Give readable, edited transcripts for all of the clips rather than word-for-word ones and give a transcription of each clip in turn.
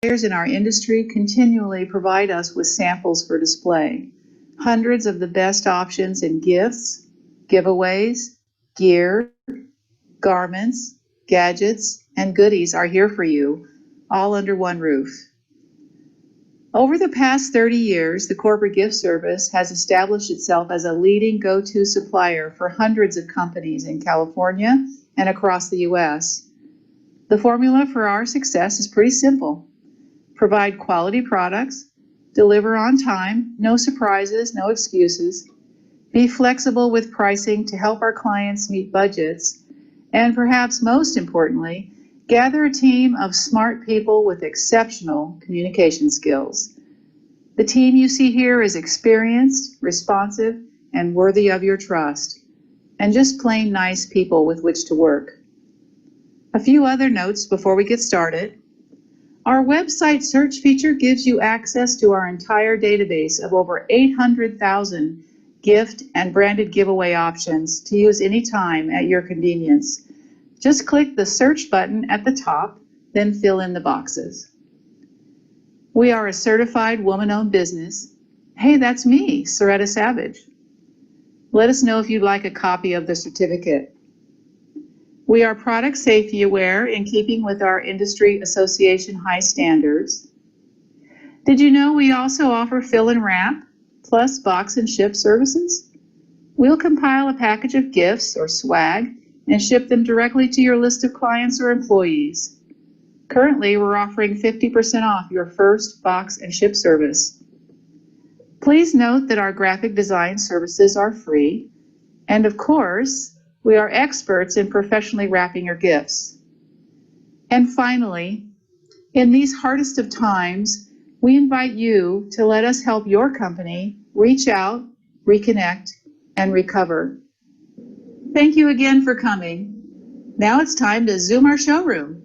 in our industry continually provide us with samples for display. Hundreds of the best options in gifts, giveaways, gear, garments, gadgets, and goodies are here for you, all under one roof. Over the past 30 years, the Corporate Gift Service has established itself as a leading go-to supplier for hundreds of companies in California and across the U.S. The formula for our success is pretty simple. Provide quality products, deliver on time, no surprises, no excuses, be flexible with pricing to help our clients meet budgets, and perhaps most importantly, gather a team of smart people with exceptional communication skills. The team you see here is experienced, responsive, and worthy of your trust, and just plain nice people with which to work. A few other notes before we get started. Our website search feature gives you access to our entire database of over 800,000 gift and branded giveaway options to use anytime at your convenience. Just click the search button at the top, then fill in the boxes. We are a certified woman-owned business. Hey, that's me, Soretta Savage. Let us know if you'd like a copy of the certificate. We are product safety aware in keeping with our industry association high standards. Did you know we also offer fill and wrap, plus box and ship services? We'll compile a package of gifts or swag and ship them directly to your list of clients or employees. Currently, we're offering 50% off your first box and ship service. Please note that our graphic design services are free, and of course, we are experts in professionally wrapping your gifts. And finally, in these hardest of times, we invite you to let us help your company reach out, reconnect, and recover. Thank you again for coming. Now it's time to Zoom our showroom.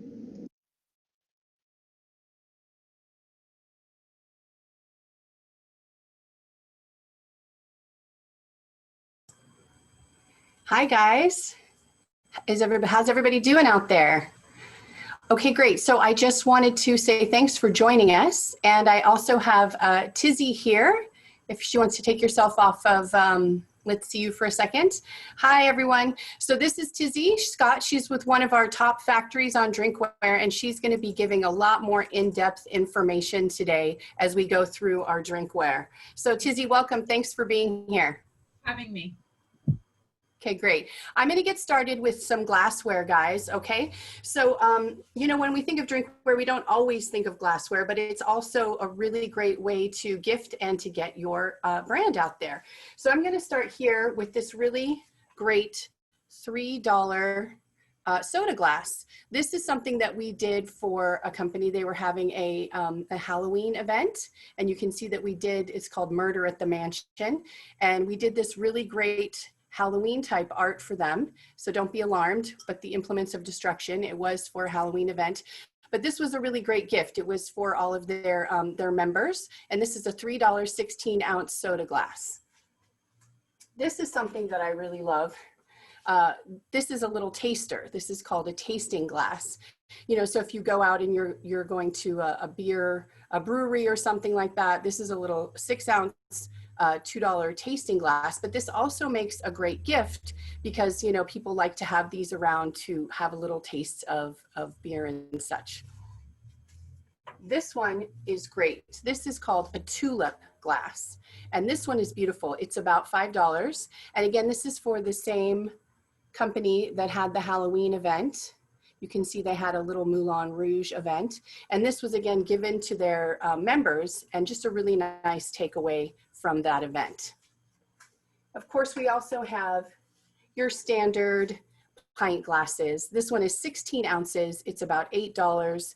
Hi guys, how's everybody doing out there? Okay, great. So I just wanted to say thanks for joining us. And I also have Tizzy here, if she wants to take yourself off of, let's see you for a second. Hi everyone. So this is Tizzy Scott. She's with one of our top factories on Drinkware, and she's going to be giving a lot more in-depth information today as we go through our Drinkware. So Tizzy, welcome. Thanks for being here. Having me. Okay, great. I'm going to get started with some glassware, guys. Okay. So, you know, when we think of drinkware, we don't always think of glassware, but it's also a really great way to gift and to get your brand out there. So I'm going to start here with this really great $3 soda glass. This is something that we did for a company. They were having a Halloween event, and you can see that we did, it's called Murder at the Mansion. And we did this really great Halloween type art for them. So don't be alarmed, but the implements of destruction, it was for a Halloween event. But this was a really great gift. It was for all of their members. And this is a $3 16-ounce soda glass. This is something that I really love. This is a little taster. This is called a tasting glass. You know, so if you go out and you're going to a brewery or something like that, this is a little 6-ounce $2 tasting glass, but this also makes a great gift because, you know, people like to have these around to have a little taste of beer and such. This one is great. This is called a tulip glass, and this one is beautiful. It's about $5. And again, this is for the same company that had the Halloween event. You can see they had a little Moulin Rouge event, and this was again given to their members, and just a really nice takeaway from that event. Of course, we also have your standard pint glasses. This one is 16 ounces. It's about $8.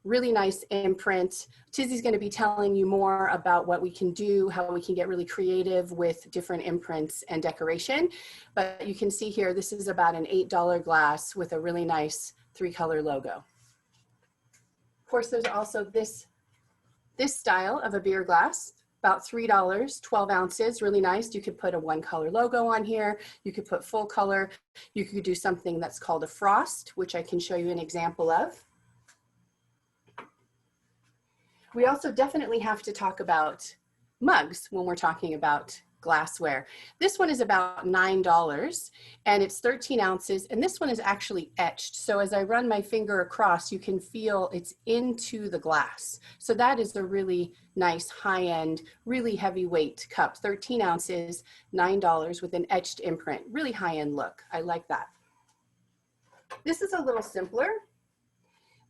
Really nice imprint. Tizzy's going to be telling you more about what we can do, how we can get really creative with different imprints and decoration. But you can see here, this is about an $8 glass with a really nice 3-color logo. Of course, there's also this style of a beer glass, about $3, 12 ounces, really nice. You could put a 1-color logo on here. You could put full color. You could do something that's called a frost, which I can show you an example of. We also definitely have to talk about mugs when we're talking about glassware. This one is about $9 and it's 13 ounces. And this one is actually etched. So as I run my finger across, you can feel it's into the glass. So that is a really nice high-end, really heavyweight cup, 13 ounces, $9 with an etched imprint. Really high-end look. I like that. This is a little simpler.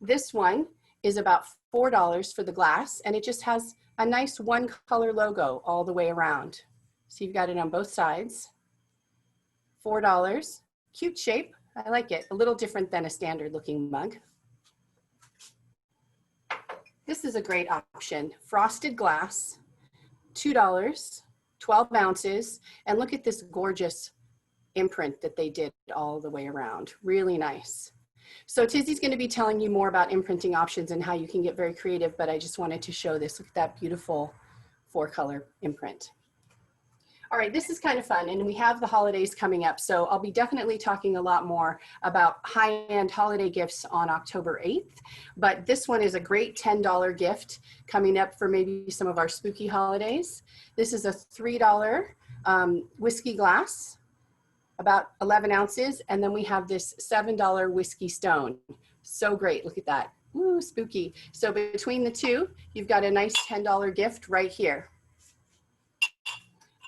This one is about $4 for the glass, and it just has a nice one color logo all the way around. So you've got it on both sides. $4, cute shape. I like it, a little different than a standard looking mug. This is a great option. Frosted glass, $2, 12 ounces. And look at this gorgeous imprint that they did all the way around. Really nice. So Tizzy's going to be telling you more about imprinting options and how you can get very creative, but I just wanted to show this. Look at that beautiful 4-color imprint. All right, this is kind of fun, and we have the holidays coming up, so I'll be definitely talking a lot more about high-end holiday gifts on October 8th, but this one is a great $10 gift coming up for maybe some of our spooky holidays. This is a $3 whiskey glass, about 11 ounces, and then we have this $7 whiskey stone. So great, look at that. Ooh, spooky. So between the two, you've got a nice $10 gift right here.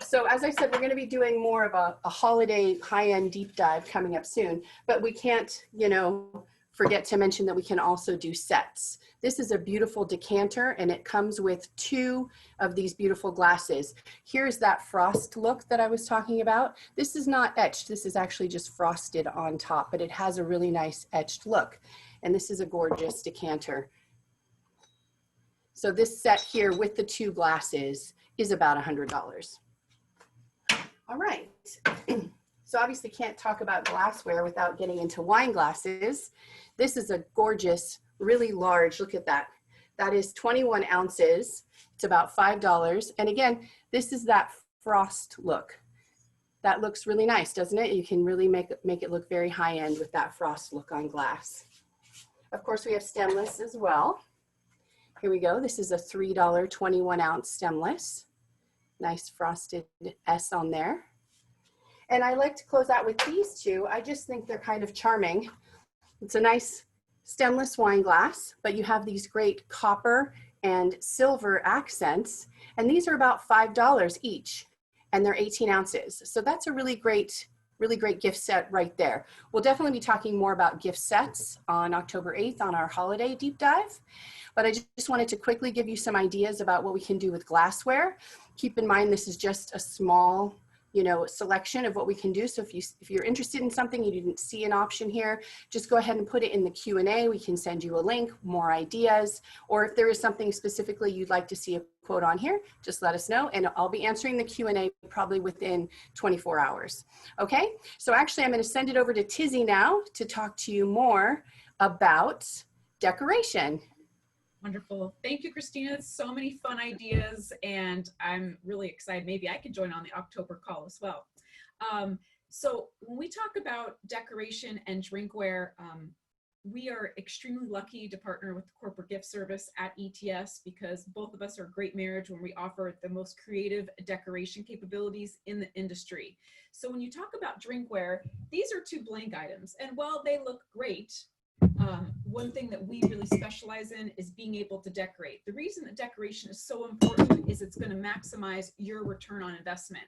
So as I said, we're going to be doing more of a holiday high-end deep dive coming up soon, but we can't, you know, forget to mention that we can also do sets. This is a beautiful decanter, and it comes with 2 of these beautiful glasses. Here's that frost look that I was talking about. This is not etched. This is actually just frosted on top, but it has a really nice etched look. And this is a gorgeous decanter. So this set here with the 2 glasses is about $100. All right. So obviously can't talk about glassware without getting into wine glasses. This is a gorgeous, really large, look at that. That is 21 ounces. It's about $5. And again, this is that frost look. That looks really nice, doesn't it? You can really make it look very high end with that frost look on glass. Of course, we have stemless as well. Here we go. This is a $3 21 ounce stemless. Nice frosted S on there. And I like to close out with these 2. I just think they're kind of charming. It's a nice stemless wine glass, but you have these great copper and silver accents. And these are about $5 each, and they're 18 ounces. So that's a really great gift set right there. We'll definitely be talking more about gift sets on October 8th on our holiday deep dive. But I just wanted to quickly give you some ideas about what we can do with glassware. Keep in mind, this is just a small, you know, selection of what we can do. So if you're interested in something, you didn't see an option here, just go ahead and put it in the Q&A. We can send you a link, more ideas, or if there is something specifically you'd like to see a quote on here, just let us know, and I'll be answering the Q&A probably within 24 hours. Okay, so actually I'm going to send it over to Tizzy now to talk to you more about decoration. Wonderful. Thank you, Chrystina. So many fun ideas, and I'm really excited. Maybe I could join on the October call as well. So when we talk about decoration and drinkware, we are extremely lucky to partner with the corporate gift service at ETS because both of us are a great marriage when we offer the most creative decoration capabilities in the industry. So when you talk about drinkware, these are 2 blank items, and while they look great, one thing that we really specialize in is being able to decorate. The reason that decoration is so important is it's going to maximize your return on investment.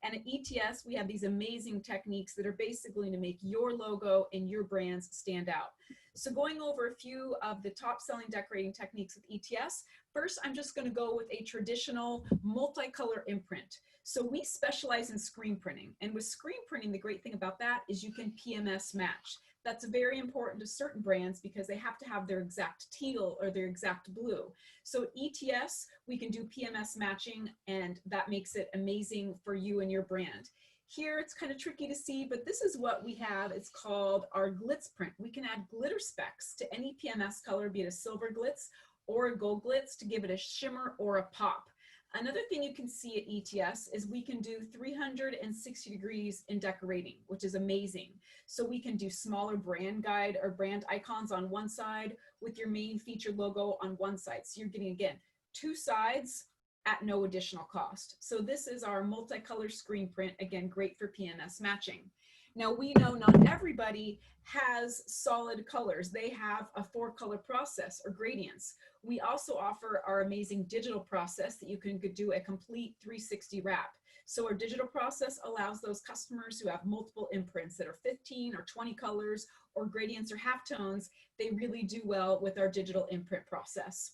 And at ETS, we have these amazing techniques that are basically going to make your logo and your brands stand out. So going over a few of the top selling decorating techniques with ETS, first, I'm just going to go with a traditional multicolor imprint. So we specialize in screen printing. And with screen printing, the great thing about that is you can PMS match. That's very important to certain brands because they have to have their exact teal or their exact blue. So at ETS, we can do PMS matching, and that makes it amazing for you and your brand. Here, it's kind of tricky to see, but this is what we have. It's called our glitz print. We can add glitter specks to any PMS color, be it a silver glitz or a gold glitz, to give it a shimmer or a pop. Another thing you can see at ETS is we can do 360 degrees in decorating, which is amazing. So we can do smaller brand guide or brand icons on one side with your main featured logo on one side. So you're getting, again, 2 sides at no additional cost. So this is our multicolor screen print, again, great for PMS matching. Now we know not everybody has solid colors. They have a 4-color process or gradients. We also offer our amazing digital process that you can do a complete 360 wrap. So our digital process allows those customers who have multiple imprints that are 15 or 20 colors or gradients or halftones, they really do well with our digital imprint process.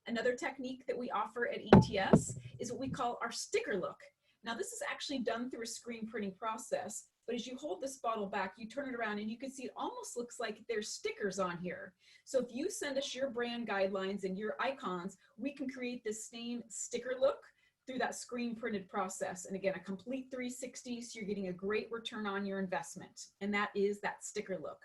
Another technique that we offer at ETS is what we call our sticker look. Now this is actually done through a screen printing process, but as you hold this bottle back, you turn it around and you can see it almost looks like there's stickers on here. So if you send us your brand guidelines and your icons, we can create this same sticker look through that screen printed process. And again, a complete 360, so you're getting a great return on your investment. And that is that sticker look.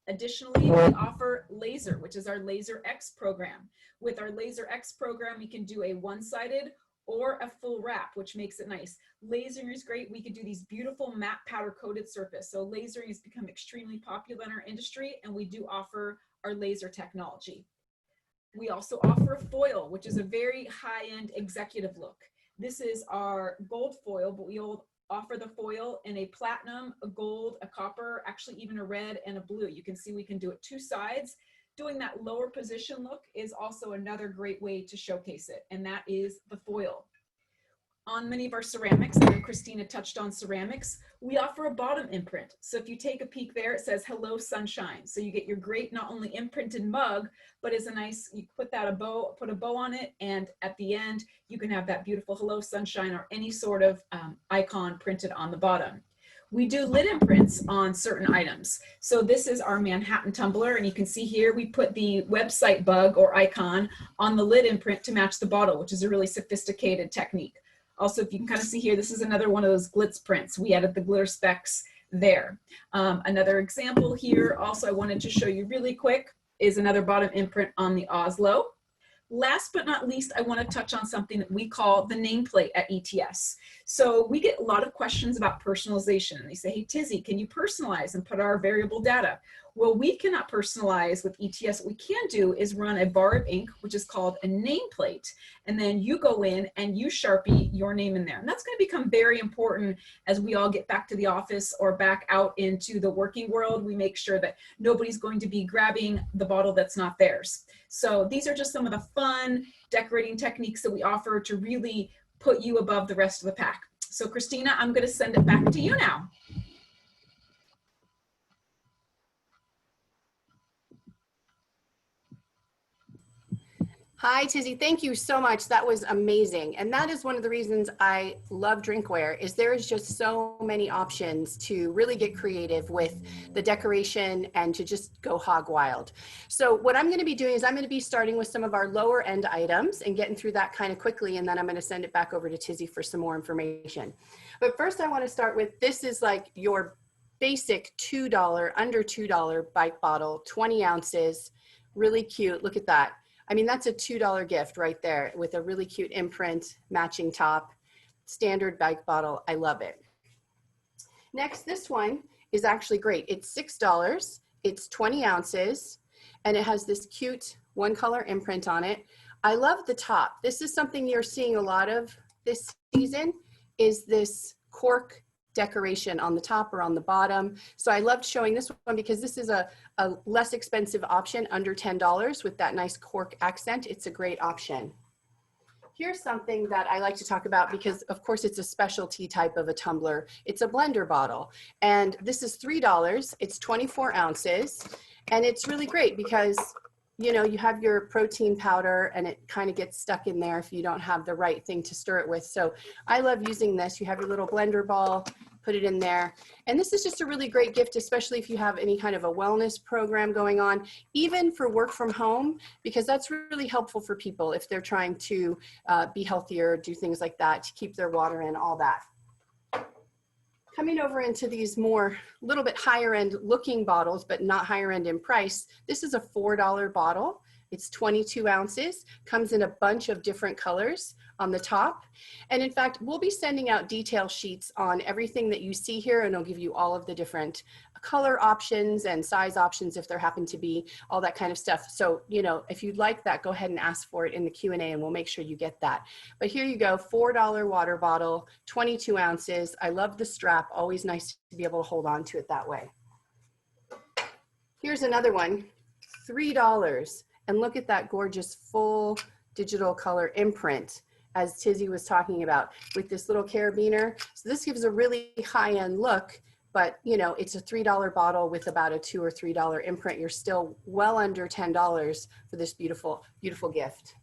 Additionally, we offer Laser, which is our Laser X program. With our Laser X program, you can do a one-sided or a full wrap, which makes it nice. Lasering is great. We could do these beautiful matte powder coated surface. So lasering has become extremely popular in our industry, and we do offer our laser technology. We also offer a foil, which is a very high-end executive look. This is our gold foil, but we offer the foil in a platinum, a gold, a copper, actually even a red and a blue. You can see we can do it 2 sides. Doing that lower position look is also another great way to showcase it, and that is the foil. On many of our ceramics, I know Chrystina touched on ceramics, we offer a bottom imprint. So if you take a peek there, it says "Hello Sunshine." So you get your great not only imprinted mug, but it's a nice, you put a bow on it, and at the end, you can have that beautiful "Hello Sunshine" or any sort of icon printed on the bottom. We do lid imprints on certain items. So this is our Manhattan tumbler, and you can see here we put the website bug or icon on the lid imprint to match the bottle, which is a really sophisticated technique. Also, if you can kind of see here, this is another one of those glitz prints. We added the glitter specks there. Another example here, also I wanted to show you really quick, is another bottom imprint on the Oslo. Last but not least, I want to touch on something that we call the nameplate at ETS. So we get a lot of questions about personalization. And they say, "Hey, Tizzy, can you personalize and put our variable data?" Well, we cannot personalize with ETS. What we can do is run a bar of ink, which is called a nameplate. And then you go in and you Sharpie your name in there. And that's going to become very important as we all get back to the office or back out into the working world. We make sure that nobody's going to be grabbing the bottle that's not theirs. So these are just some of the fun decorating techniques that we offer to really put you above the rest of the pack. So Chrystina, I'm going to send it back to you now. Hi, Tizzy. Thank you so much. That was amazing. And that is one of the reasons I love Drinkware, is there is just so many options to really get creative with the decoration and to just go hog wild. So what I'm going to be doing is I'm going to be starting with some of our lower end items and getting through that kind of quickly. And then I'm going to send it back over to Tizzy for some more information. But first I want to start with, this is like your basic $2, under $2 bike bottle, 20 ounces, really cute. Look at that. I mean, that's a $2 gift right there with a really cute imprint, matching top, standard bike bottle. I love it. Next, this one is actually great. It's $6, it's 20 ounces, and it has this cute 1-color imprint on it. I love the top. This is something you're seeing a lot of this season, is this cork decoration on the top or on the bottom. So I loved showing this one because this is a less expensive option, under $10, with that nice cork accent. It's a great option. Here's something that I like to talk about because of course it's a specialty type of a tumbler. It's a blender bottle, and this is $3. It's 24 ounces, and it's really great because you know, you have your protein powder and it kind of gets stuck in there if you don't have the right thing to stir it with. So I love using this. You have your little blender ball, put it in there. And this is just a really great gift, especially if you have any kind of a wellness program going on, even for work from home, because that's really helpful for people if they're trying to be healthier, do things like that, to keep their water in, all that. Coming over into these more, little bit higher end looking bottles, but not higher end in price. This is a $4 bottle, It's 22 ounces, comes in a bunch of different colors on the top. And in fact, we'll be sending out detail sheets on everything that you see here, and it'll give you all of the different color options and size options if there happen to be, all that kind of stuff. So, you know, if you'd like that, go ahead and ask for it in the Q&A and we'll make sure you get that. But here you go, $4 water bottle, 22 ounces. I love the strap, always nice to be able to hold on to it that way. Here's another one, $3. And look at that gorgeous full digital color imprint, as Tizzy was talking about, with this little carabiner. So this gives a really high-end look, but you know, it's a $3 bottle with about a $2 or $3 imprint. You're still well under $10 for this beautiful, beautiful gift.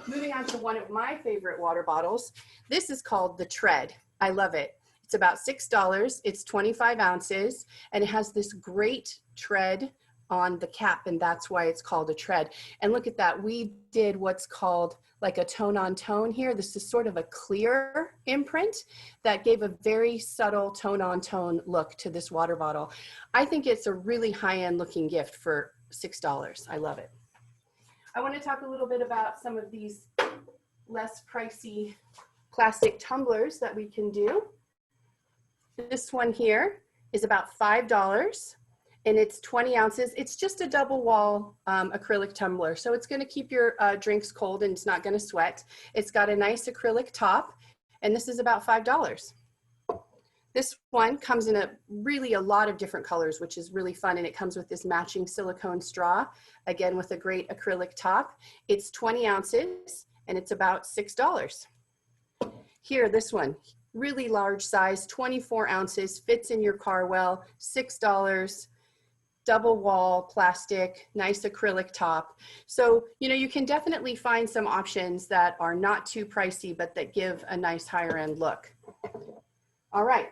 Moving on to one of my favorite water bottles. This is called the Tread. I love it. It's about $6. It's 25 ounces, and it has this great tread on the cap, and that's why it's called a Tread. And look at that. We did what's called like a tone on tone here. This is sort of a clear imprint that gave a very subtle tone on tone look to this water bottle. I think it's a really high-end looking gift for $6. I love it. I want to talk a little bit about some of these less pricey plastic tumblers that we can do. This one here is about $5. And it's 20 ounces. It's just a double wall acrylic tumbler. So it's gonna keep your drinks cold and it's not gonna sweat. It's got a nice acrylic top, and this is about $5. This one comes in a lot of different colors, which is really fun. And it comes with this matching silicone straw, again, with a great acrylic top. It's 20 ounces and it's about $6. Here, this one, really large size, 24 ounces, fits in your car well, $6. Double wall plastic, nice acrylic top. So, you know, you can definitely find some options that are not too pricey, but that give a nice higher end look. All right.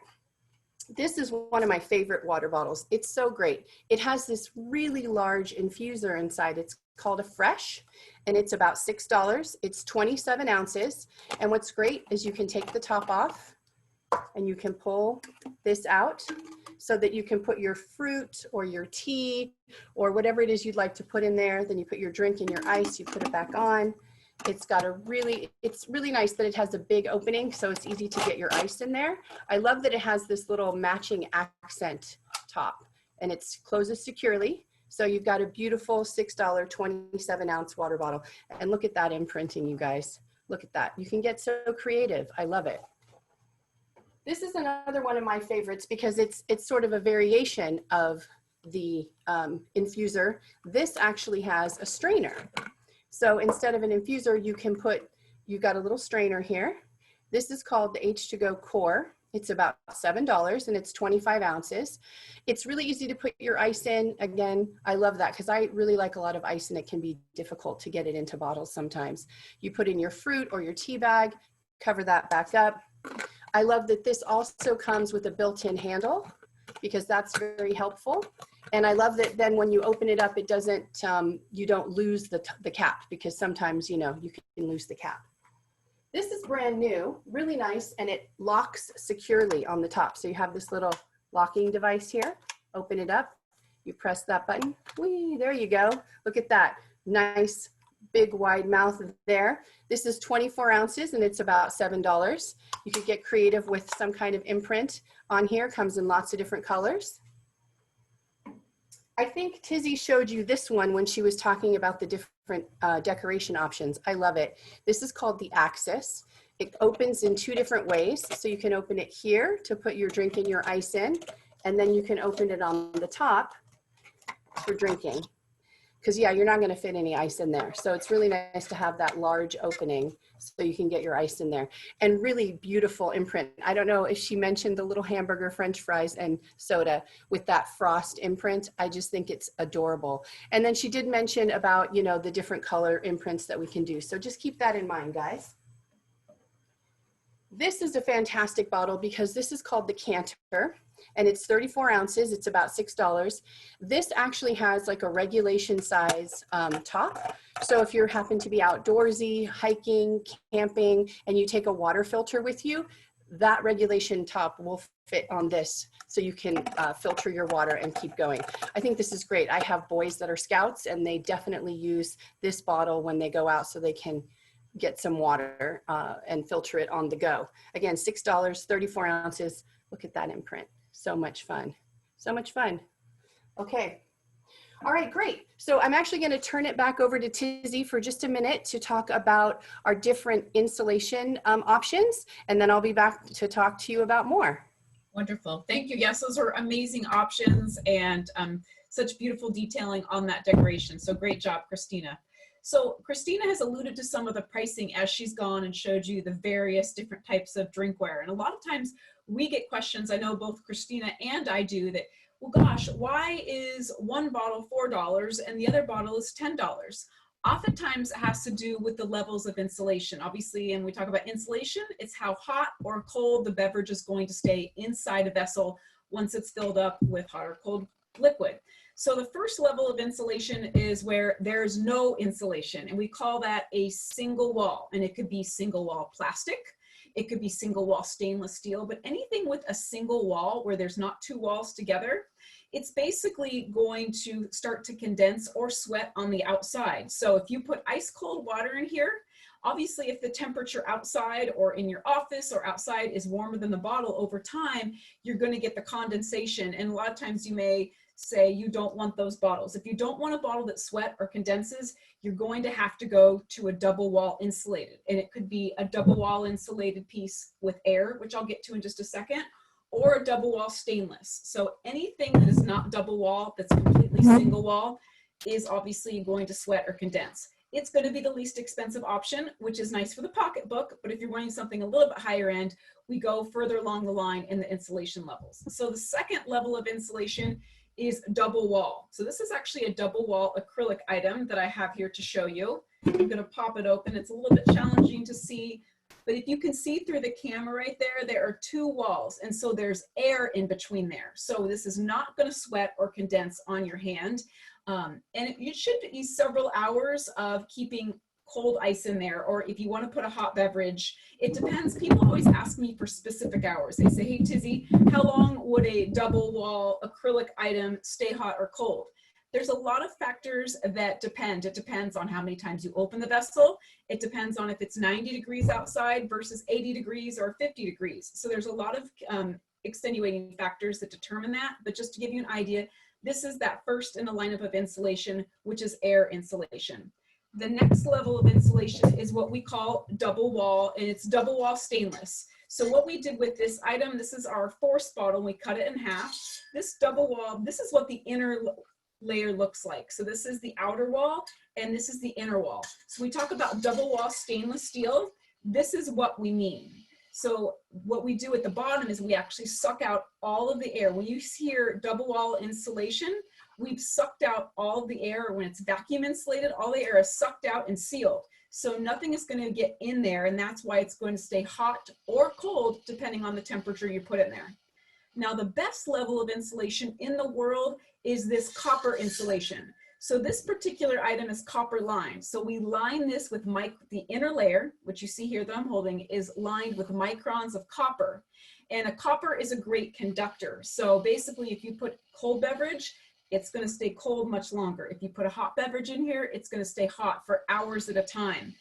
This is one of my favorite water bottles. It's so great. It has this really large infuser inside. It's called a Fresh, and it's about $6. It's 27 ounces. And what's great is you can take the top off and you can pull this out so that you can put your fruit or your tea or whatever it is you'd like to put in there. Then you put your drink and your ice, you put it back on. It's really nice that it has a big opening so it's easy to get your ice in there. I love that it has this little matching accent top and it closes securely. So you've got a beautiful $6 27 ounce water bottle. And look at that imprinting, you guys. Look at that. You can get so creative. I love it. This is another one of my favorites because it's sort of a variation of the infuser. This actually has a strainer. So instead of an infuser, you've got a little strainer here. This is called the H2Go Core. It's about $7 and it's 25 ounces. It's really easy to put your ice in. Again, I love that because I really like a lot of ice and it can be difficult to get it into bottles sometimes. You put in your fruit or your tea bag, cover that back up. I love that this also comes with a built-in handle because that's very helpful. And I love that then when you open it up, it doesn't, you don't lose the cap because sometimes, you know, you can lose the cap. This is brand new, really nice, and it locks securely on the top. So you have this little locking device here. Open it up, you press that button. Whee, there you go. Look at that, nice big wide mouth there. This is 24 ounces and it's about $7. You could get creative with some kind of imprint on here. Comes in lots of different colors. I think Tizzy showed you this one when she was talking about the different decoration options. I love it. This is called the Axis. It opens in two different ways. So you can open it here to put your drink and your ice in, and then you can open it on the top for drinking. Because yeah, you're not gonna fit any ice in there. So it's really nice to have that large opening so you can get your ice in there. And really beautiful imprint. I don't know if she mentioned the little hamburger, French fries, and soda with that frost imprint. I just think it's adorable. And then she did mention about, you know, the different color imprints that we can do. So just keep that in mind, guys. This is a fantastic bottle because this is called the Canter and it's 34 ounces. It's about $6. This actually has like a regulation size top. So if you happen to be outdoorsy, hiking, camping, and you take a water filter with you, that regulation top will fit on this, so you can filter your water and keep going. I think this is great. I have boys that are scouts, and they definitely use this bottle when they go out so they can get some water and filter it on the go. Again, $6, 34 ounces. Look at that imprint. So much fun. So much fun. Okay. All right, great. So I'm actually going to turn it back over to Tizzy for just a minute to talk about our different installation options, and then I'll be back to talk to you about more. Wonderful. Thank you. Yes, those are amazing options and such beautiful detailing on that decoration. So great job, Chrystina. So Chrystina has alluded to some of the pricing as she's gone and showed you the various different types of drinkware. And a lot of times we get questions, I know both Chrystina and I do, that, well, gosh, why is one bottle $4 and the other bottle is $10? Oftentimes it has to do with the levels of insulation. Obviously, and we talk about insulation, it's how hot or cold the beverage is going to stay inside a vessel once it's filled up with hot or cold liquid. So the first level of insulation is where there's no insulation, and we call that a single wall. And it could be single wall plastic, it could be single wall stainless steel, but anything with a single wall where there's not two walls together, it's basically going to start to condense or sweat on the outside. So if you put ice cold water in here, obviously if the temperature outside or in your office or outside is warmer than the bottle, over time, you're going to get the condensation. And a lot of times you may say you don't want those bottles. If you don't want a bottle that sweat or condenses, you're going to have to go to a double wall insulated. And it could be a double wall insulated piece with air, which I'll get to in just a second, or a double wall stainless. So anything that is not double wall, that's completely single wall, is obviously going to sweat or condense. It's going to be the least expensive option, which is nice for the pocketbook, but if you're wanting something a little bit higher end, we go further along the line in the insulation levels. So the second level of insulation is double wall. So this is actually a double wall acrylic item that I have here to show you. I'm going to pop it open. It's a little bit challenging to see, but if you can see through the camera right there, there are two walls, and so there's air in between there. So this is not going to sweat or condense on your hand. And it should be several hours of keeping cold ice in there, or if you want to put a hot beverage, it depends. People always ask me for specific hours. They say, hey Tizzy, how long would a double wall acrylic item stay hot or cold? There's a lot of factors that depend. It depends on how many times you open the vessel. It depends on if it's 90 degrees outside versus 80 degrees or 50 degrees. So there's a lot of extenuating factors that determine that. But just to give you an idea, this is that first in the lineup of insulation, which is air insulation. The next level of insulation is what we call double wall, and it's double wall stainless. So what we did with this item, this is our force bottle, and we cut it in half. This double wall, this is what the inner layer looks like. So this is the outer wall, and this is the inner wall. So we talk about double wall stainless steel. This is what we mean. So what we do at the bottom is we actually suck out all of the air. When you hear double wall insulation, we've sucked out all of the air. When it's vacuum insulated, all the air is sucked out and sealed. So nothing is going to get in there, and that's why it's going to stay hot or cold depending on the temperature you put in there. Now the best level of insulation in the world is this copper insulation. So this particular item is copper lined. So we line this with the inner layer, which you see here that I'm holding, is lined with microns of copper. And a copper is a great conductor. So basically if you put cold beverage, it's going to stay cold much longer. If you put a hot beverage in here, it's going to stay hot for hours at a time.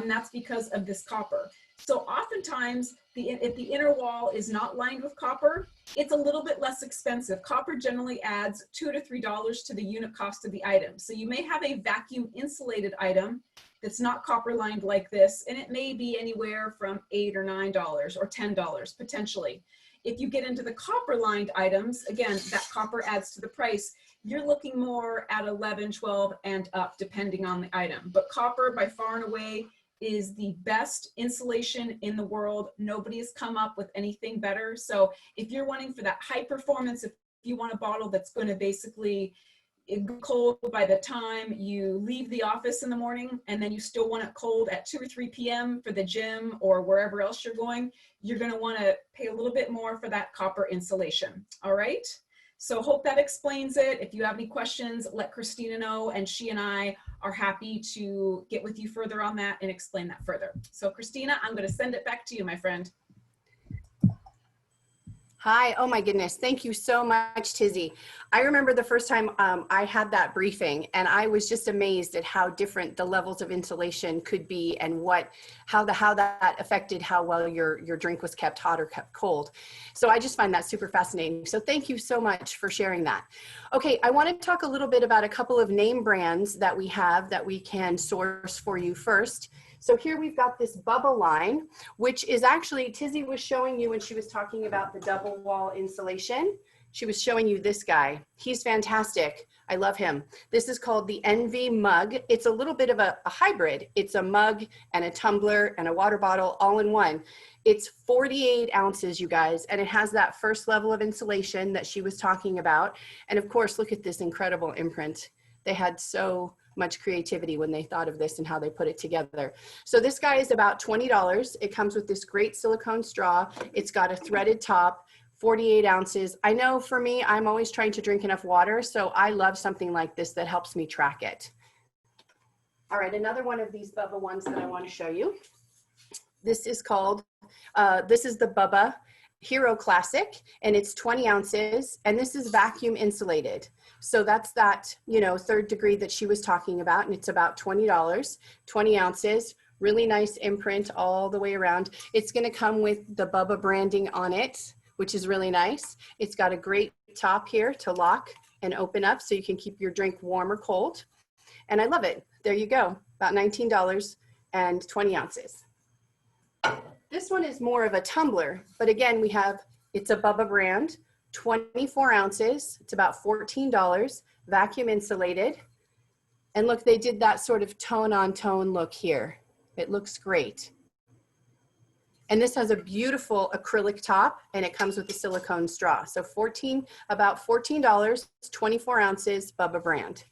That's because of this copper. So oftentimes, if the inner wall is not lined with copper, it's a little bit less expensive. Copper generally adds $2 to $3 to the unit cost of the item. So you may have a vacuum insulated item that's not copper lined like this, and it may be anywhere from $8 or $9 or $10 potentially. If you get into the copper lined items, again, that copper adds to the price. You're looking more at 11, 12 and up depending on the item. But copper by far and away is the best insulation in the world. Nobody has come up with anything better. So if you're wanting for that high performance, if you want a bottle that's going to basically get cold by the time you leave the office in the morning, and then you still want it cold at 2 or 3 p.m. for the gym or wherever else you're going, you're going to want to pay a little bit more for that copper insulation. All right. So hope that explains it. If you have any questions, let Chrystina know, and she and I are happy to get with you further on that and explain that further. So Chrystina, I'm going to send it back to you, my friend. Hi. Oh my goodness. Thank you so much, Tizzy. I remember the first time I had that briefing, and I was just amazed at how different the levels of insulation could be, and how that affected how well your drink was kept hot or kept cold. So I just find that super fascinating. So thank you so much for sharing that. Okay, I want to talk a little bit about a couple of name brands that we have that we can source for you first. So here we've got this Bubba line, which is actually, Tizzy was showing you when she was talking about the double wall insulation. She was showing you this guy. He's fantastic. I love him. This is called the Envy mug. It's a little bit of a hybrid. It's a mug and a tumbler and a water bottle all in one. It's 48 ounces, you guys, and it has that first level of insulation that she was talking about. And of course, look at this incredible imprint. They had so much creativity when they thought of this and how they put it together. So this guy is about $20. It comes with this great silicone straw. It's got a threaded top, 48 ounces. I know for me, I'm always trying to drink enough water, so I love something like this that helps me track it. All right, another one of these Bubba ones that I want to show you. This is called, this is the Bubba Hero Classic, and it's 20 ounces, and this is vacuum insulated. So that's that, you know, third degree that she was talking about, and it's about $20, 20 ounces, really nice imprint all the way around. It's gonna come with the Bubba branding on it, which is really nice. It's got a great top here to lock and open up so you can keep your drink warm or cold. And I love it. There you go, about $19 and 20 ounces. This one is more of a tumbler, but again, it's a Bubba brand, 24 ounces. It's about $14, vacuum insulated. And look, they did that sort of tone on tone look here. It looks great. And this has a beautiful acrylic top, and it comes with a silicone straw. So about $14, 24 ounces, Bubba brand.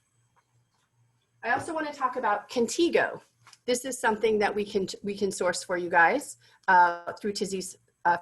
I also want to talk about Contigo. This is something that we can source for you guys through Tizzy's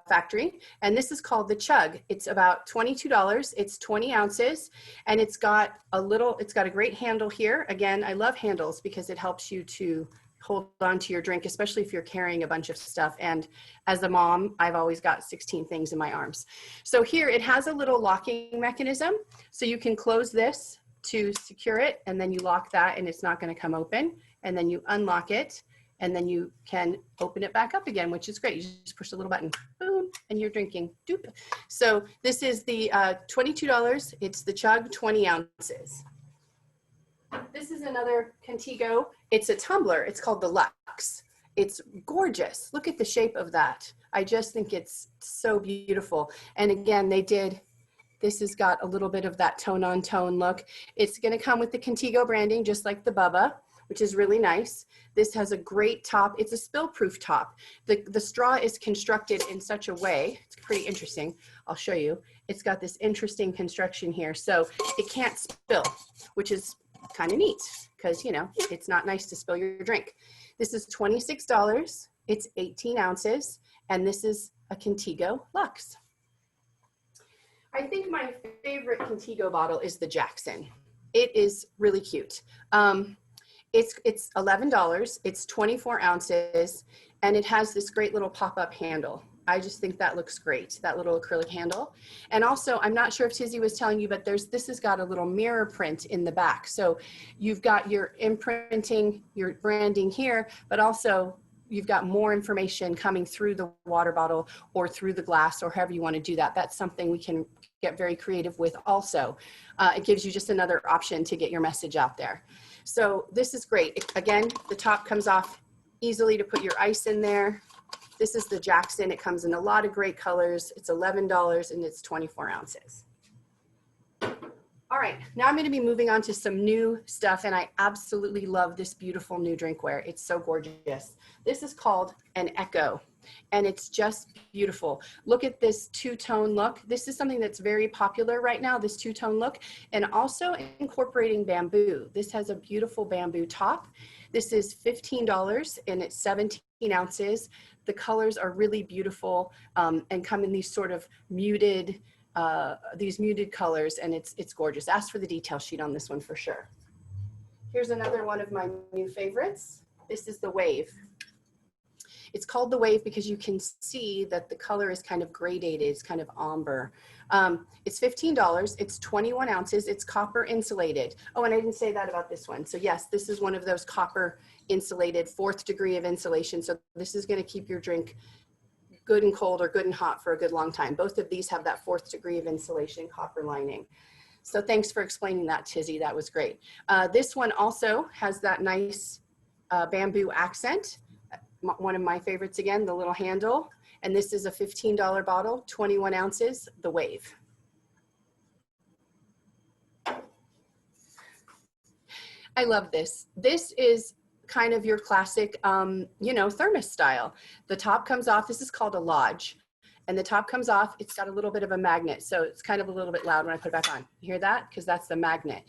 factory. And this is called the Chug. It's about $22. It's 20 ounces, and it's got a great handle here. Again, I love handles because it helps you to hold on to your drink, especially if you're carrying a bunch of stuff. And as a mom, I've always got 16 things in my arms. So here it has a little locking mechanism. So you can close this to secure it, and then you lock that and it's not going to come open. And then you unlock it, and then you can open it back up again, which is great. You just push the little button, boom, and you're drinking. Doop. So this is the $22. It's the Chug, 20 ounces. This is another Contigo. It's a tumbler. It's called the Lux. It's gorgeous. Look at the shape of that. I just think it's so beautiful. And again, this has got a little bit of that tone on tone look. It's going to come with the Contigo branding, just like the Bubba, which is really nice. This has a great top. It's a spill-proof top. The straw is constructed in such a way, it's pretty interesting. I'll show you. It's got this interesting construction here, so it can't spill, which is kind of neat because, you know, it's not nice to spill your drink. This is $26. It's 18 ounces, and this is a Contigo Lux. I think my favorite Contigo bottle is the Jackson. It is really cute. It's $11, it's 24 ounces, and it has this great little pop-up handle. I just think that looks great, that little acrylic handle. And also, I'm not sure if Tizzy was telling you, but this has got a little mirror print in the back. So you've got your imprinting, your branding here, but also you've got more information coming through the water bottle or through the glass, or however you want to do that. That's something we can get very creative with also. It gives you just another option to get your message out there. So this is great. Again, the top comes off easily to put your ice in there. This is the Jackson. It comes in a lot of great colors. It's $11 and it's 24 ounces. All right, now I'm going to be moving on to some new stuff, and I absolutely love this beautiful new drinkware. It's so gorgeous. This is called an Echo, and it's just beautiful. Look at this two-tone look. This is something that's very popular right now, this two-tone look, and also incorporating bamboo. This has a beautiful bamboo top. This is $15, and it's 17 ounces. The colors are really beautiful and come in these sort of muted colors, and it's gorgeous. Ask for the detail sheet on this one for sure. Here's another one of my new favorites. This is the Wave. It's called the Wave because you can see that the color is kind of gradated. It's kind of amber. It's $15. It's 21 ounces. It's copper insulated. Oh, and I didn't say that about this one. So yes, this is one of those copper insulated, 4th degree of insulation. So this is going to keep your drink good and cold or good and hot for a good long time. Both of these have that 4th degree of insulation copper lining. So thanks for explaining that, Tizzy. That was great. This one also has that nice bamboo accent. One of my favorites again, the little handle. And this is a $15 bottle, 21 ounces, the Wave. I love this. This is kind of your classic, you know, thermos style. The top comes off. This is called a lodge. And the top comes off. It's got a little bit of a magnet. So it's kind of a little bit loud when I put it back on. You hear that? Because that's the magnet.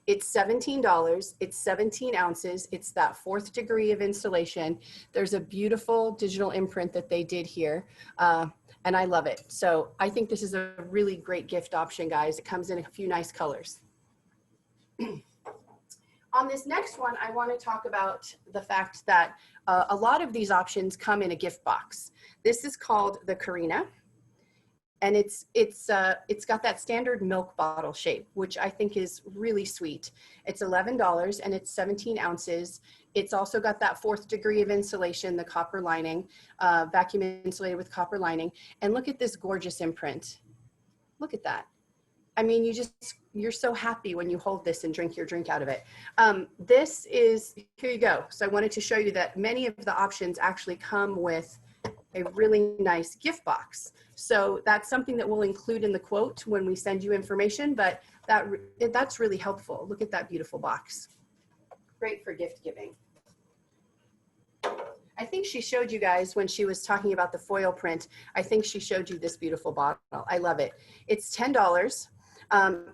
It's $17. It's 17 ounces. It's that 4th degree of insulation. There's a beautiful digital imprint that they did here. And I love it. So I think this is a really great gift option, guys. It comes in a few nice colors. On this next one, I want to talk about the fact that a lot of these options come in a gift box. This is called the Chrystina, and it's got that standard milk bottle shape, which I think is really sweet. It's $11 and it's 17 ounces. It's also got that 4th degree of insulation, the copper lining, vacuum insulated with copper lining. And look at this gorgeous imprint. Look at that. I mean, you're so happy when you hold this and drink your drink out of it. This is, here you go. So I wanted to show you that many of the options actually come with a really nice gift box. So that's something that we'll include in the quote when we send you information, but that's really helpful. Look at that beautiful box. Great for gift giving. I think she showed you guys when she was talking about the foil print, I think she showed you this beautiful bottle. I love it. It's $10.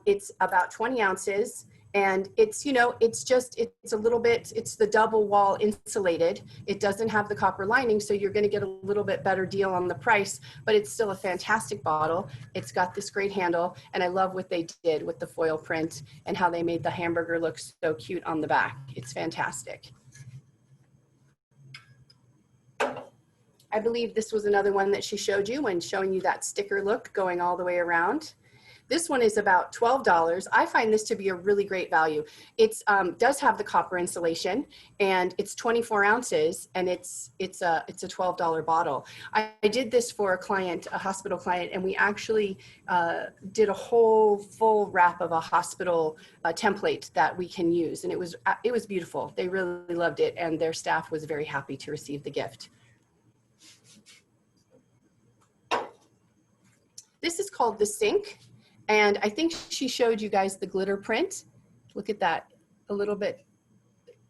It's about 20 ounces. And it's, you know, it's a little bit, it's the double wall insulated. It doesn't have the copper lining, so you're going to get a little bit better deal on the price, but it's still a fantastic bottle. It's got this great handle, and I love what they did with the foil print and how they made the hamburger look so cute on the back. It's fantastic. I believe this was another one that she showed you when showing you that sticker look going all the way around. This one is about $12. I find this to be a really great value. It does have the copper insulation, and it's 24 ounces, and it's a $12 bottle. I did this for a client, a hospital client, and we actually did a whole full wrap of a hospital template that we can use, and it was beautiful. They really loved it, and their staff was very happy to receive the gift. This is called the Sink. And I think she showed you guys the glitter print. Look at that a little bit.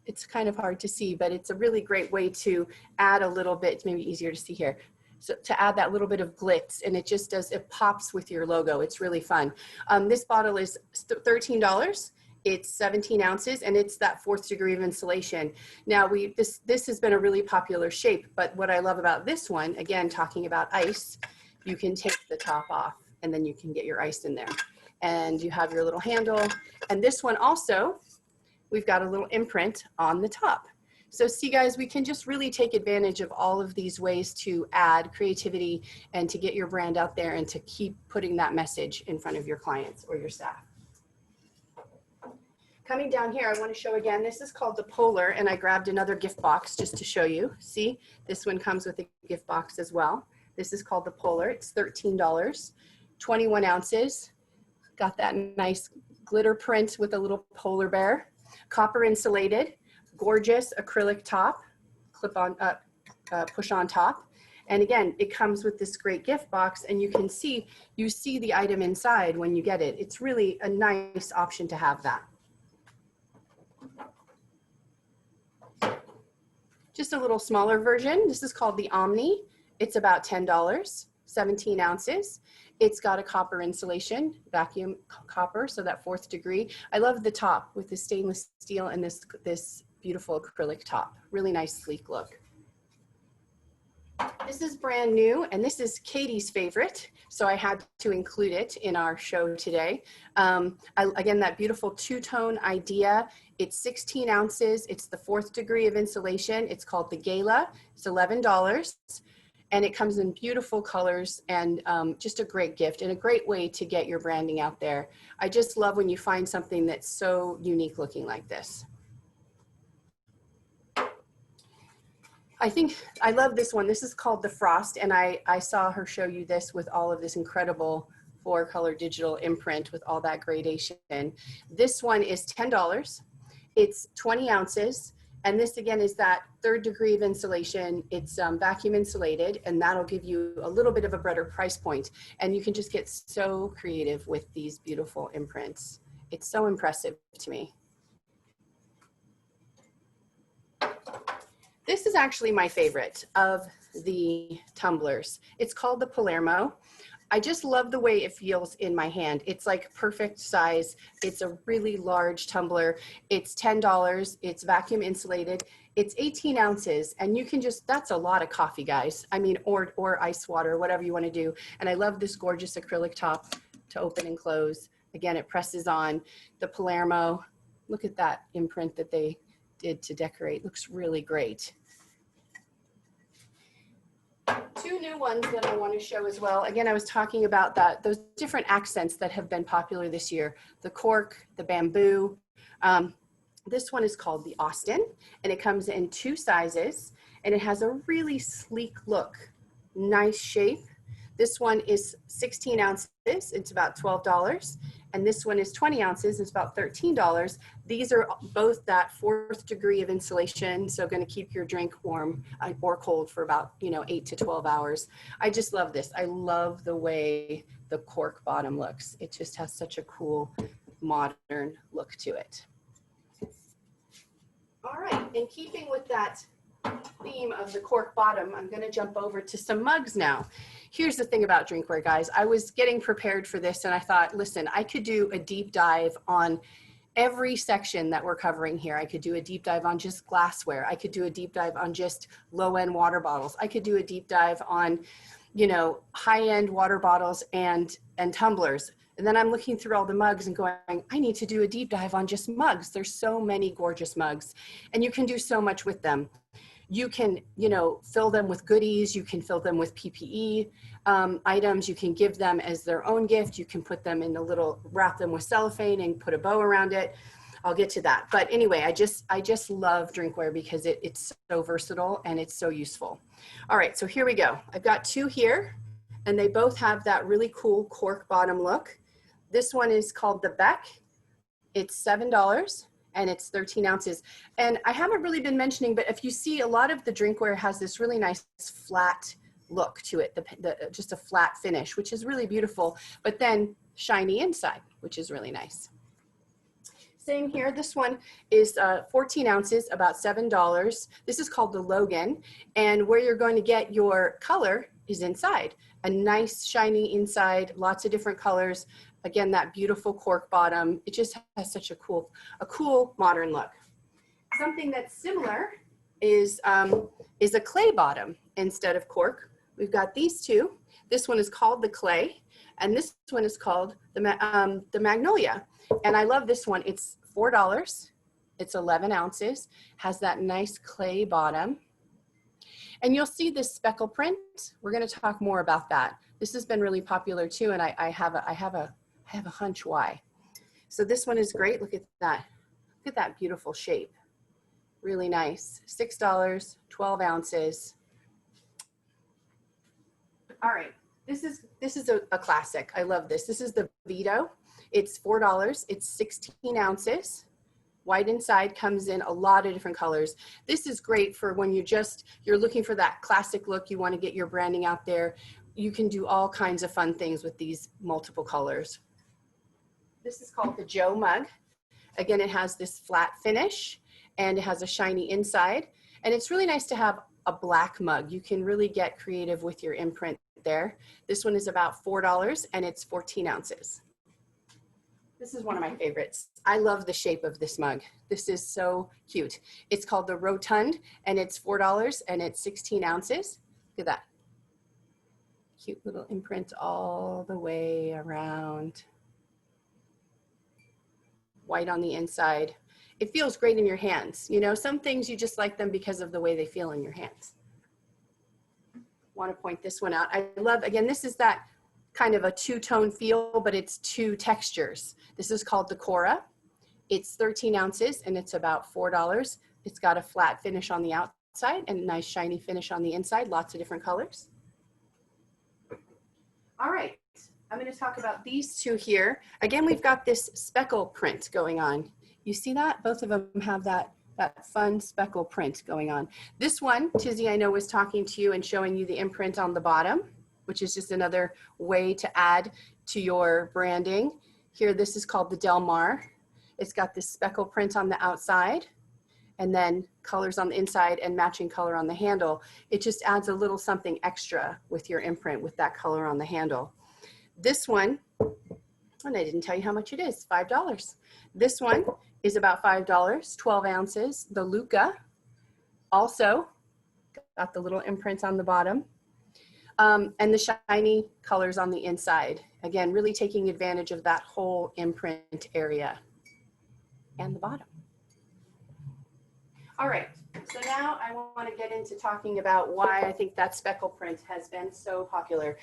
It's kind of hard to see, but it's a really great way to add a little bit, it's maybe easier to see here. So to add that little bit of glitz, and it pops with your logo. It's really fun. This bottle is $13. It's 17 ounces, and it's that 4th degree of insulation. Now this has been a really popular shape, but what I love about this one, again, talking about ice, you can take the top off, and then you can get your ice in there. And you have your little handle. And this one also, we've got a little imprint on the top. So see guys, we can just really take advantage of all of these ways to add creativity and to get your brand out there and to keep putting that message in front of your clients or your staff. Coming down here, I want to show again, this is called the Polar, and I grabbed another gift box just to show you. See, this one comes with a gift box as well. This is called the Polar. It's $13. 21 ounces, got that nice glitter print with a little polar bear, copper insulated, gorgeous acrylic top, clip on, push on top. And again, it comes with this great gift box, and you see the item inside when you get it. It's really a nice option to have that. Just a little smaller version. This is called the Omni. It's about $10, 17 ounces. It's got a copper insulation, vacuum copper, so that 4th degree. I love the top with the stainless steel and this beautiful acrylic top. Really nice, sleek look. This is brand new, and this is Katie's favorite, so I had to include it in our show today. Again, that beautiful two-tone idea. It's 16 ounces. It's the 4th degree of insulation. It's called the Gala. It's $11. And it comes in beautiful colors and just a great gift and a great way to get your branding out there. I just love when you find something that's so unique looking like this. I think I love this one. This is called the Frost, and I saw her show you this with all of this incredible 4-color digital imprint with all that gradation. This one is $10. It's 20 ounces. And this again is that 3rd degree of insulation. It's vacuum insulated, and that'll give you a little bit of a better price point. And you can just get so creative with these beautiful imprints. It's so impressive to me. This is actually my favorite of the tumblers. It's called the Palermo. I just love the way it feels in my hand. It's like perfect size. It's a really large tumbler. It's $10. It's vacuum insulated. It's 18 ounces, and you can just, that's a lot of coffee, guys. I mean, or ice water, whatever you want to do. And I love this gorgeous acrylic top to open and close. Again, it presses on. The Palermo, look at that imprint that they did to decorate. Looks really great. 2 new ones that I want to show as well. Again, I was talking about those different accents that have been popular this year. The cork, the bamboo. This one is called the Austin, and it comes in 2 sizes, and it has a really sleek look. Nice shape. This one is 16 ounces. It's about $12. And this one is 20 ounces. It's about $13. These are both that 4th degree of insulation. So going to keep your drink warm or cold for about, 8 to 12 hours. I just love this. I love the way the cork bottom looks. It just has such a cool modern look to it. All right. In keeping with that theme of the cork bottom, I'm going to jump over to some mugs now. Here's the thing about drinkware, guys. I was getting prepared for this, and I thought, listen, I could do a deep dive on every section that we're covering here. I could do a deep dive on just glassware. I could do a deep dive on just low-end water bottles. I could do a deep dive on, high-end water bottles and tumblers. And then I'm looking through all the mugs and going, I need to do a deep dive on just mugs. There's so many gorgeous mugs, and you can do so much with them. You can, fill them with goodies. You can fill them with PPE items. You can give them as their own gift. You can put them in wrap them with cellophane and put a bow around it. I'll get to that. But anyway, I just love drinkware because it's so versatile and it's so useful. All right, so here we go. I've got 2 here, and they both have that really cool cork bottom look. This one is called the Beck. It's $7. And it's 13 ounces. And I haven't really been mentioning, but if you see, a lot of the drinkware has this really nice flat look to it, just a flat finish, which is really beautiful, but then shiny inside, which is really nice. Same here. This one is 14 ounces, about $7. This is called the Logan. And where you're going to get your color is inside. A nice shiny inside, lots of different colors. Again, that beautiful cork bottom. It just has such a cool modern look. Something that's similar is a clay bottom instead of cork. We've got these 2. This one is called the Clay, and this one is called the Magnolia. And I love this one. It's $4. It's 11 ounces. Has that nice clay bottom. And you'll see this speckle print. We're going to talk more about that. This has been really popular too, and I have a hunch why. So this one is great. Look at that. Look at that beautiful shape. Really nice. $6, 12 ounces. All right. This is a classic. I love this. This is the Vito. It's $4. It's 16 ounces. White inside, comes in a lot of different colors. This is great for when you're looking for that classic look. You want to get your branding out there. You can do all kinds of fun things with these multiple colors. This is called the Joe mug. Again, it has this flat finish and it has a shiny inside. And it's really nice to have a black mug. You can really get creative with your imprint there. This one is about $4 and it's 14 ounces. This is one of my favorites. I love the shape of this mug. This is so cute. It's called the Rotund and it's $4 and it's 16 ounces. Look at that. Cute little imprint all the way around. White on the inside. it feels great in your hands. You know, some things you just like them because of the way they feel in your hands. Want to point this one out. I love, again, this is that kind of a two-tone feel, but it's two textures. This is called the Cora. It's 13 ounces and it's about $4. It's got a flat finish on the outside and a nice shiny finish on the inside, lots of different colors. All right, I'm going to talk about these two here. Again, we've got this speckle print going on. You see that? Both of them have that fun speckle print going on. This one, Tizzy, I know, was talking to you and showing you the imprint on the bottom, which is just another way to add to your branding. Here, this is called the Del Mar. It's got this speckle print on the outside and then colors on the inside and matching color on the handle. It just adds a little something extra with your imprint with that color on the handle. This one, and I didn't tell you how much it is, $5. This one is about $5, 12 ounces. The Luca also got the little imprint on the bottom. And the shiny colors on the inside. Again, really taking advantage of that whole imprint area and the bottom. All right, so now I want to get into talking about why I think that speckle print has been so popular.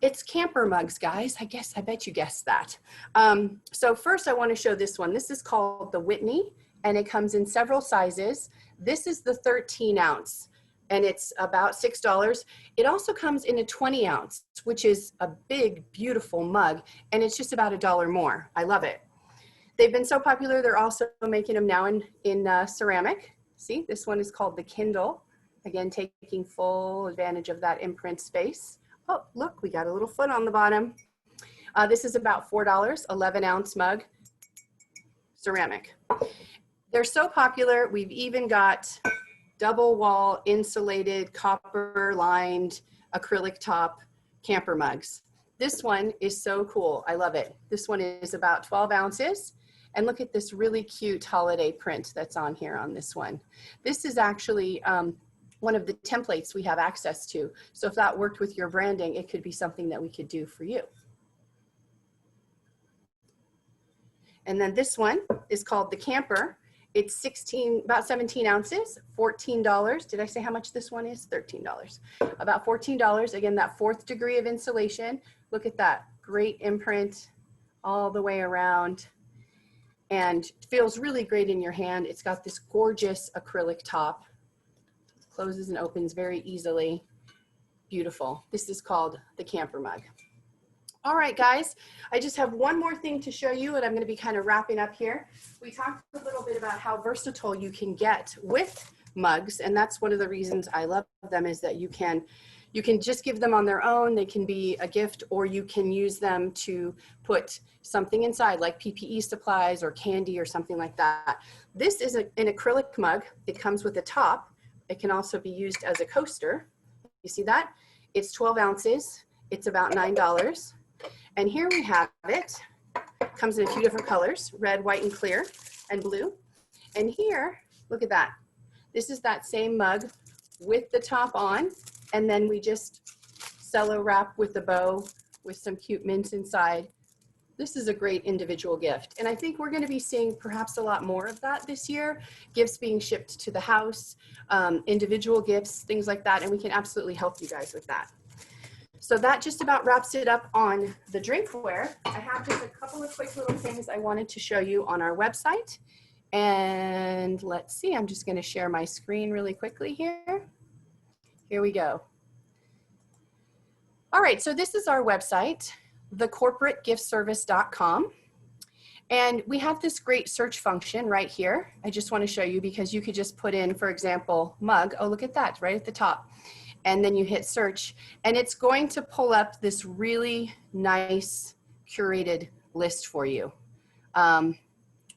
It's camper mugs, guys. I bet you guessed that. So first I want to show this one. This is called the Whitney, and it comes in several sizes. This is the 13 ounce, and it's about $6. It also comes in a 20 ounce, which is a big, beautiful mug, and it's just about $1 more. I love it. They've been so popular, they're also making them now in ceramic. See, this one is called the Kindle. Again, taking full advantage of that imprint space. Oh, look, we got a little foot on the bottom. This is about $4, 11 ounce mug, ceramic. They're so popular, we've even got double wall insulated, copper lined, acrylic top camper mugs. This one is so cool, I love it. This one is about 12 ounces. And look at this really cute holiday print that's on here on this one. This is actually one of the templates we have access to. So if that worked with your branding, it could be something that we could do for you. And then this one is called the Camper. It's about 17 ounces, $14. Did I say how much this one is? $13. About $14. Again, that 4th degree of insulation. Look at that great imprint all the way around. And feels really great in your hand. It's got this gorgeous acrylic top. Closes and opens very easily. Beautiful. This is called the Camper Mug. All right, guys, I just have one more thing to show you, and I'm going to be kind of wrapping up here. We talked a little bit about how versatile you can get with mugs, and that's one of the reasons I love them, is that you can just give them on their own. They can be a gift, or you can use them to put something inside, like PPE supplies or candy or something like that. This is an acrylic mug. It comes with a top. It can also be used as a coaster. You see that? It's 12 ounces. It's about $9. And here we have it. Comes in a few different colors, red, white, and clear, and blue. And here, look at that. This is that same mug with the top on, and then we just cello wrap with the bow with some cute mints inside. This is a great individual gift. And I think we're going to be seeing perhaps a lot more of that this year. Gifts being shipped to the house, individual gifts, things like that. And we can absolutely help you guys with that. So that just about wraps it up on the drinkware. I have just a couple of quick little things I wanted to show you on our website. And let's see, I'm just going to share my screen really quickly here. Here we go. All right, so this is our website, thecorporategiftservice.com. And we have this great search function right here. I just want to show you because you could just put in, for example, mug. Oh, look at that, right at the top. And then you hit search, and it's going to pull up this really nice curated list for you.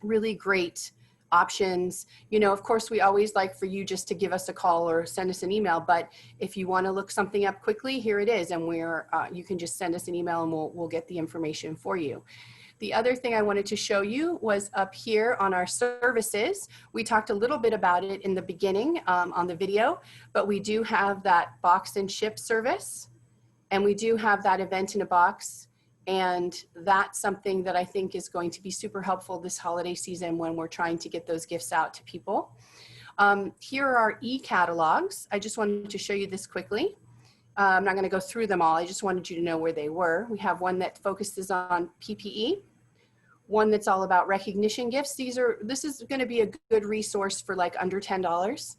Really great options. You know, of course, we always like for you just to give us a call or send us an email, but if you want to look something up quickly, here it is, and you can just send us an email and we'll get the information for you. The other thing I wanted to show you was up here on our services. We talked a little bit about it in the beginning on the video, but we do have that box and ship service, and we do have that event in a box And that's something that I think is going to be super helpful this holiday season when we're trying to get those gifts out to people. Here are our e-catalogs. I just wanted to show you this quickly. I'm not going to go through them all. I just wanted you to know where they were. We have one that focuses on PPE, one that's all about recognition gifts. This is going to be a good resource for like under $10.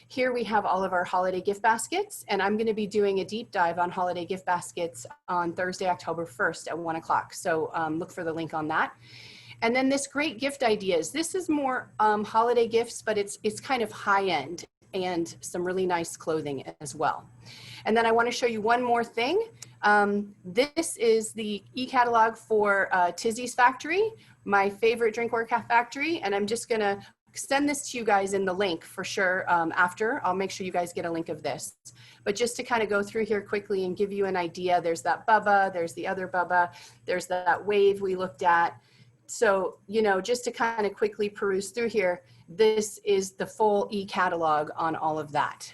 Here we have all of our holiday gift baskets, and I'm going to be doing a deep dive on holiday gift baskets on Thursday, October 1st at 1 o'clock. So look for the link on that. And then this great gift ideas. This is more holiday gifts, but it's kind of high end and some really nice clothing as well. And then I want to show you one more thing. This is the e-catalog for Tizzy's Factory, my favorite drinkware factory. And I'm just going to send this to you guys in the link for sure after. I'll make sure you guys get a link of this. But just to kind of go through here quickly and give you an idea, there's that Bubba, there's the other Bubba, there's that wave we looked at. So, you know, just to kind of quickly peruse through here, this is the full e-catalog on all of that.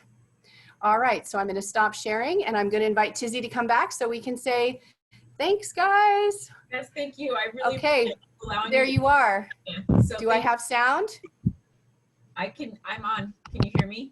All right, so I'm going to stop sharing and I'm going to invite Tizzy to come back so we can say, thanks, guys. Yes, thank you. I really okay, allowing there you are. Yeah. So do I have sound? I'm on. Can you hear me?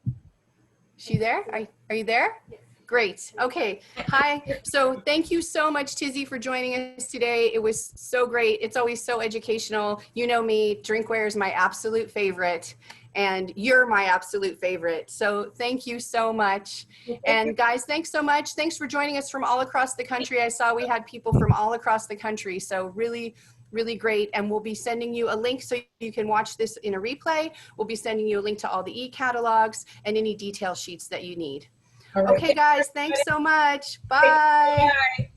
She there? Are you there? Yes. Great. Okay. Hi. So thank you so much, Tizzy, for joining us today. It was so great. It's always so educational. You know me, drinkware is my absolute favorite, and you're my absolute favorite. So thank you so much. And guys, thanks so much. Thanks for joining us from all across the country. I saw we had people from all across the country. So really great. And we'll be sending you a link so you can watch this in a replay. We'll be sending you a link to all the e-catalogs and any detail sheets that you need. Right. Okay, guys, thanks so much. Bye. Bye.